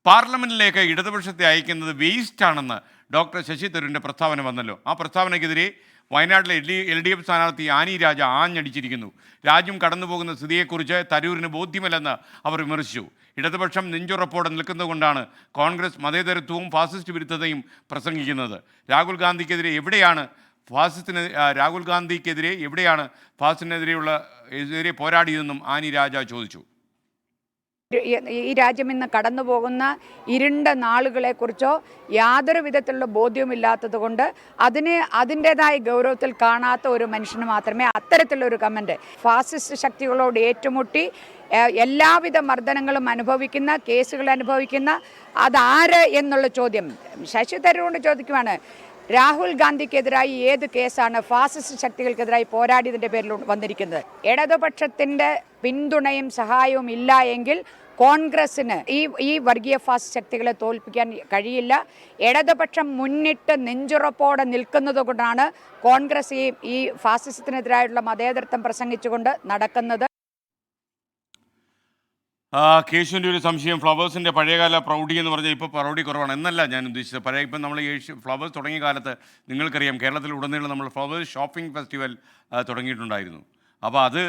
പാർലമെന്റിലേക്ക് ഇടതുപക്ഷത്തെ അയക്കുന്നത് വേസ്റ്റാണെന്ന് ഡോക്ടർ ശശി തരൂരിൻ്റെ പ്രസ്താവന വന്നല്ലോ. ആ പ്രസ്താവനയ്ക്കെതിരെ വയനാട്ടിലെ LDF സ്ഥാനാർത്ഥി ആനി രാജ ആഞ്ഞടിച്ചിരിക്കുന്നു. രാജ്യം കടന്നുപോകുന്ന സ്ഥിതിയെക്കുറിച്ച് തരൂരിന് ബോധ്യമല്ലെന്ന് അവർ വിമർശിച്ചു. ഇടതുപക്ഷം നെഞ്ചുറപ്പോടെ നിൽക്കുന്നതുകൊണ്ടാണ് കോൺഗ്രസ് മതേതരത്വവും ഫാസിസ്റ്റ് വിരുദ്ധതയും പ്രസംഗിക്കുന്നത്. രാഹുൽ ഗാന്ധിക്കെതിരെ എവിടെയാണ് ഫാസിസ്റ്റിനെതിരെ പോരാടിയതെന്നും ആനി രാജ ചോദിച്ചു. ഈ രാജ്യം ഇന്ന് കടന്നു പോകുന്ന ഇരുണ്ട നാളുകളെക്കുറിച്ചോ യാതൊരു വിധത്തിലുള്ള ബോധ്യവുമില്ലാത്തത് കൊണ്ട് അതിൻ്റെതായ ഗൗരവത്തിൽ കാണാത്ത ഒരു മനുഷ്യന് മാത്രമേ അത്തരത്തിലുള്ളൊരു കമൻറ്റ് ഫാസിസ്റ്റ് ശക്തികളോട് ഏറ്റുമുട്ടി എല്ലാവിധ മർദ്ദനങ്ങളും അനുഭവിക്കുന്ന കേസുകൾ അനുഭവിക്കുന്ന അതാര് എന്നുള്ള ചോദ്യം ശശി തരൂരിനോട് ചോദിക്കുവാണ്. രാഹുൽ ഗാന്ധിക്കെതിരായി ഏത് കേസാണ് ഫാസിസ്റ്റ് ശക്തികൾക്കെതിരായി പോരാടിയതിൻ്റെ പേരിൽ വന്നിരിക്കുന്നത്? ഇടതുപക്ഷത്തിൻ്റെ പിന്തുണയും സഹായവും ഇല്ല എങ്കിൽ കോൺഗ്രസിന് ഈ വർഗീയ ഫാസിസ്റ്റ് ശക്തികളെ തോൽപ്പിക്കാൻ കഴിയില്ല. ഇടതുപക്ഷം മുന്നിട്ട് നെഞ്ചുറപ്പോടെ നിൽക്കുന്നത് കൊണ്ടാണ് കോൺഗ്രസ് ഈ ഫാസിസത്തിനെതിരായിട്ടുള്ള മതേതരത്വം പ്രസംഗിച്ചുകൊണ്ട് നടക്കുന്നത്. കേശുവിൻ്റെ ഒരു സംശയം, ഫ്ലവേഴ്സിൻ്റെ പഴയകാല പ്രൗഢി എന്ന് പറഞ്ഞാൽ ഇപ്പോൾ പ്രൗഢി കുറവാണ് എന്നല്ല ഞാൻ ഉദ്ദേശിച്ചത്. ഇപ്പം നമ്മൾ ഫ്ലവേഴ്സ് തുടങ്ങിയ കാലത്ത് നിങ്ങൾക്കറിയാം കേരളത്തിൽ ഉടനീളം നമ്മൾ ഫ്ലവേഴ്സ് ഷോപ്പിംഗ് ഫെസ്റ്റിവൽ തുടങ്ങിയിട്ടുണ്ടായിരുന്നു. അപ്പോൾ അത്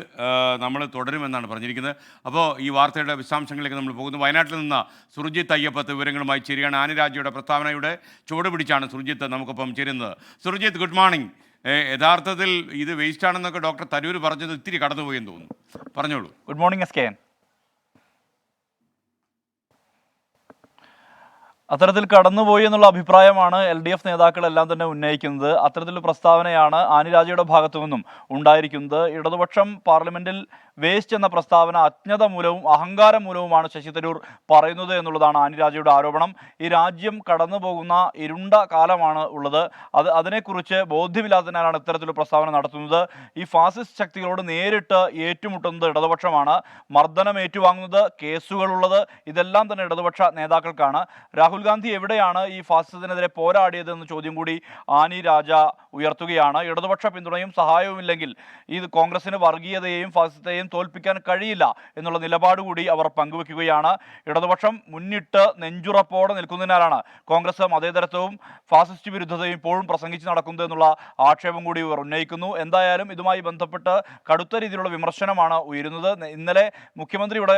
നമ്മൾ തുടരുമെന്നാണ് പറഞ്ഞിരിക്കുന്നത്. അപ്പോൾ ഈ വാർത്തയുടെ വിശദാംശങ്ങളിലേക്ക് നമ്മൾ പോകുന്നു. വയനാട്ടിൽ നിന്ന് സുർജിത്ത് അയ്യപ്പത്ത് വിവരങ്ങളുമായി ചേരുകയാണ്. ആനി രാജയുടെ പ്രസ്താവനയുടെ ചുവട് പിടിച്ചാണ് സുർജിത്ത് നമുക്കൊപ്പം ചേരുന്നത്. Surjit, good morning. യഥാർത്ഥത്തിൽ ഇത് വേസ്റ്റാണെന്നൊക്കെ ഡോക്ടർ തരൂർ പറഞ്ഞത് ഇത്തിരി കടന്നുപോയെന്ന് തോന്നുന്നു, പറഞ്ഞോളൂ. Good morning SKN. അത്തരത്തിൽ കടന്നുപോയി എന്നുള്ള അഭിപ്രായമാണ് LDF നേതാക്കളെല്ലാം തന്നെ ഉന്നയിക്കുന്നത്. അത്തരത്തിലുള്ള പ്രസ്താവനയാണ് ആനി രാജയുടെ ഭാഗത്തു നിന്നും ഉണ്ടായിരിക്കുന്നത്. ഇടതുപക്ഷം പാർലമെന്റിൽ വേസ്റ്റ് എന്ന പ്രസ്താവന അജ്ഞത മൂലവും അഹങ്കാരം മൂലവുമാണ് ശശി തരൂർ പറയുന്നത് എന്നുള്ളതാണ് ആനി രാജയുടെ ആരോപണം. ഈ രാജ്യം കടന്നു പോകുന്ന ഇരുണ്ട കാലമാണ് ഉള്ളത്. അതിനെക്കുറിച്ച് ബോധ്യമില്ലാത്തതിനാലാണ് ഇത്തരത്തിലുള്ള പ്രസ്താവന നടത്തുന്നത്. ഈ ഫാസിസ്റ്റ് ശക്തികളോട് നേരിട്ട് ഏറ്റുമുട്ടുന്നത് ഇടതുപക്ഷമാണ്. മർദ്ദനം ഏറ്റുവാങ്ങുന്നത്, കേസുകളുള്ളത്, ഇതെല്ലാം തന്നെ ഇടതുപക്ഷ നേതാക്കൾക്കാണ്. രാഹുൽ ഗാന്ധി എവിടെയാണ് ഈ ഫാസിസത്തിനെതിരെ പോരാടിയതെന്ന് ചോദ്യം കൂടി ആനി രാജ ഉയർത്തുകയാണ്. ഇടതുപക്ഷ പിന്തുണയും സഹായവും ഇല്ലെങ്കിൽ ഈ കോൺഗ്രസിന് വർഗീയതയെയും ഫാസിസത്തെയും തോൽപ്പിക്കാൻ കഴിയില്ല എന്നുള്ള നിലപാട് കൂടി അവർ പങ്കുവെക്കുകയാണ്. ഇടതുപക്ഷം മുന്നിട്ട് നെഞ്ചുറപ്പോടെ നിൽക്കുന്നതിനാലാണ് കോൺഗ്രസ് മതേതരത്വവും ഫാസിസ്റ്റ് വിരുദ്ധതയും ഇപ്പോഴും പ്രസംഗിച്ച് നടക്കുന്നത് എന്നുള്ള ആക്ഷേപം കൂടി ഇവർ ഉന്നയിക്കുന്നു. എന്തായാലും ഇതുമായി ബന്ധപ്പെട്ട് കടുത്ത രീതിയിലുള്ള വിമർശനമാണ് ഉയരുന്നത്. ഇന്നലെ മുഖ്യമന്ത്രി ഇവിടെ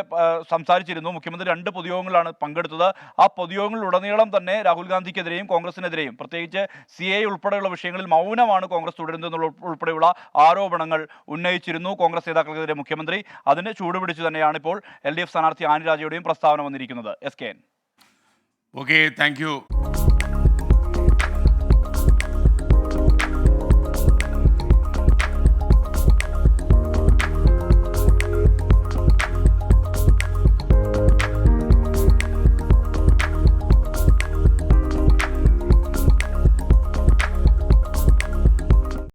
സംസാരിച്ചിരുന്നു. മുഖ്യമന്ത്രി 2 പൊതുയോഗങ്ങളിലാണ് പങ്കെടുത്തത്. ആ പൊതുയോഗങ്ങളിലുടനീളം തന്നെ രാഹുൽ ഗാന്ധിക്കെതിരെയും കോൺഗ്രസിനെതിരെയും പ്രത്യേകിച്ച് CAA ഉൾപ്പെടെയുള്ള വിഷയങ്ങളിൽ മൗനമാണ് കോൺഗ്രസ് തുടരുന്നത് എന്നുള്ള ഉൾപ്പെടെയുള്ള ആരോപണങ്ങൾ ഉന്നയിച്ചിരുന്നു കോൺഗ്രസ് നേതാക്കൾക്കെതിരെ മുഖ്യമന്ത്രി. അതിന് ചൂടുപിടിച്ച് തന്നെയാണ് ഇപ്പോൾ LDF സ്ഥാനാർത്ഥി ആനി രാജയുടെയും പ്രസ്താവന വന്നിരിക്കുന്നത്. SKN. Okay, thank you.